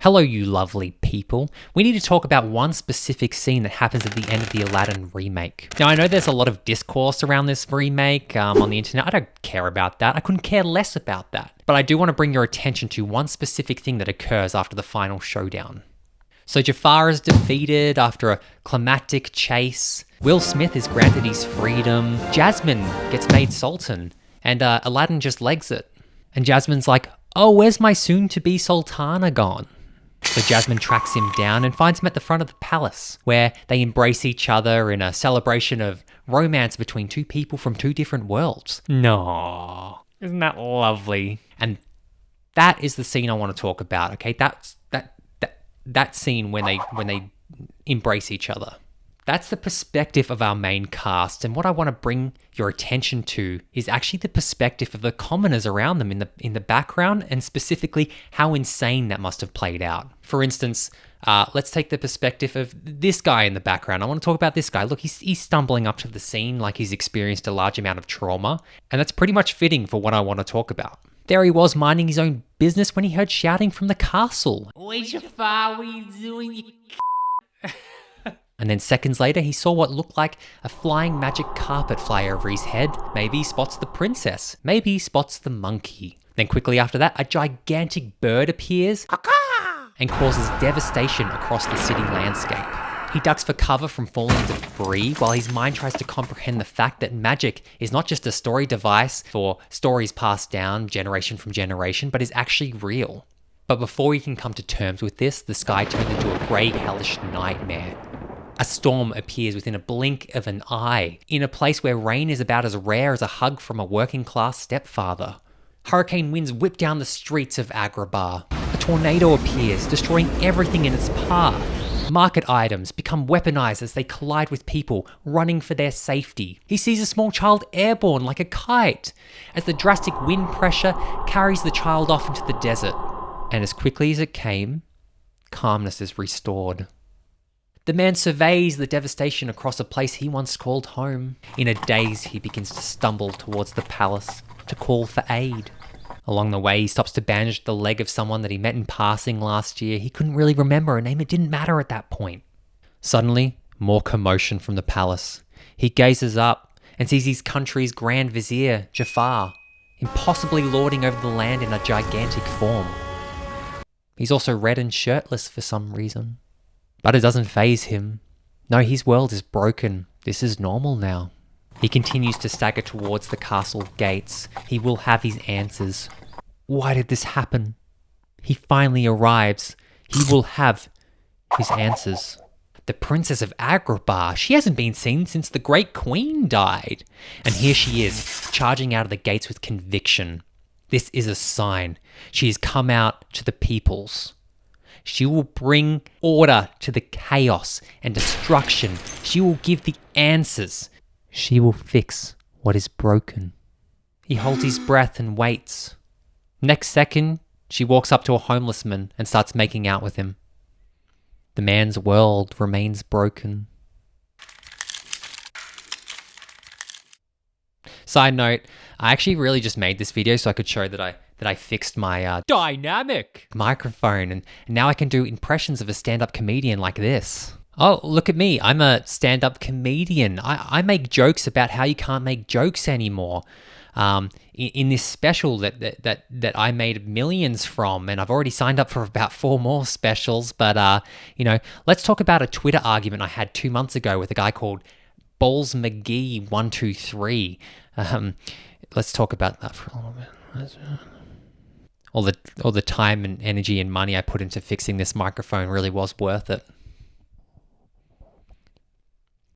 Hello, you lovely people. We need to talk about one specific scene that happens at the end of the Aladdin remake. Now, I know there's a lot of discourse around this remake on the internet. I don't care about that. I couldn't care less about that. But I do want to bring your attention to one specific thing that occurs after the final showdown. So Jafar is defeated after a climactic chase. Will Smith is granted his freedom. Jasmine gets made Sultan. And Aladdin just legs it. And Jasmine's like, oh, where's my soon-to-be Sultana gone? So Jasmine tracks him down and finds him at the front of the palace, where they embrace each other in a celebration of romance between two people from two different worlds. No, isn't that lovely? And that is the scene I want to talk about. Okay, that's that scene when they embrace each other. That's the perspective of our main cast, and what I want to bring your attention to is actually the perspective of the commoners around them in the background, and specifically how insane that must have played out. For instance, let's take the perspective of this guy in the background. I want to talk about this guy. Look, he's stumbling up to the scene like he's experienced a large amount of trauma, and that's pretty much fitting for what I want to talk about. There he was minding his own business when he heard shouting from the castle. Oi, Jafar, what are you doing, you And then seconds later, he saw what looked like a flying magic carpet fly over his head. Maybe he spots the princess. Maybe he spots the monkey. Then quickly after that, a gigantic bird appears and causes devastation across the city landscape. He ducks for cover from falling debris while his mind tries to comprehend the fact that magic is not just a story device for stories passed down generation from generation, but is actually real. But before he can come to terms with this, the sky turns into a grey, hellish nightmare. A storm appears within a blink of an eye, in a place where rain is about as rare as a hug from a working-class stepfather. Hurricane winds whip down the streets of Agrabah. A tornado appears, destroying everything in its path. Market items become weaponized as they collide with people running for their safety. He sees a small child airborne like a kite, as the drastic wind pressure carries the child off into the desert. And as quickly as it came, calmness is restored. The man surveys the devastation across a place he once called home. In a daze, he begins to stumble towards the palace to call for aid. Along the way, he stops to bandage the leg of someone that he met in passing last year. He couldn't really remember her name. It didn't matter at that point. Suddenly, more commotion from the palace. He gazes up and sees his country's Grand Vizier, Jafar, impossibly lording over the land in a gigantic form. He's also red and shirtless for some reason. But it doesn't faze him. No, his world is broken. This is normal now. He continues to stagger towards the castle gates. He will have his answers. Why did this happen? He finally arrives. He will have his answers. The Princess of Agrabah, she hasn't been seen since the Great Queen died. And here she is, charging out of the gates with conviction. This is a sign. She has come out to the peoples. She will bring order to the chaos and destruction. She will give the answers. She will fix what is broken. He holds his breath and waits. Next second, she walks up to a homeless man and starts making out with him. The man's world remains broken. Side note, I actually really just made this video so I could show that I fixed my dynamic microphone, and now I can do impressions of a stand-up comedian like this. Oh, look at me. I'm a stand-up comedian. I make jokes about how you can't make jokes anymore. In this special that I made millions from, and I've already signed up for about 4 more specials. But, let's talk about a Twitter argument I had 2 months ago with a guy called Balls McGee 123. Let's talk about that for a little bit. All the time and energy and money I put into fixing this microphone really was worth it.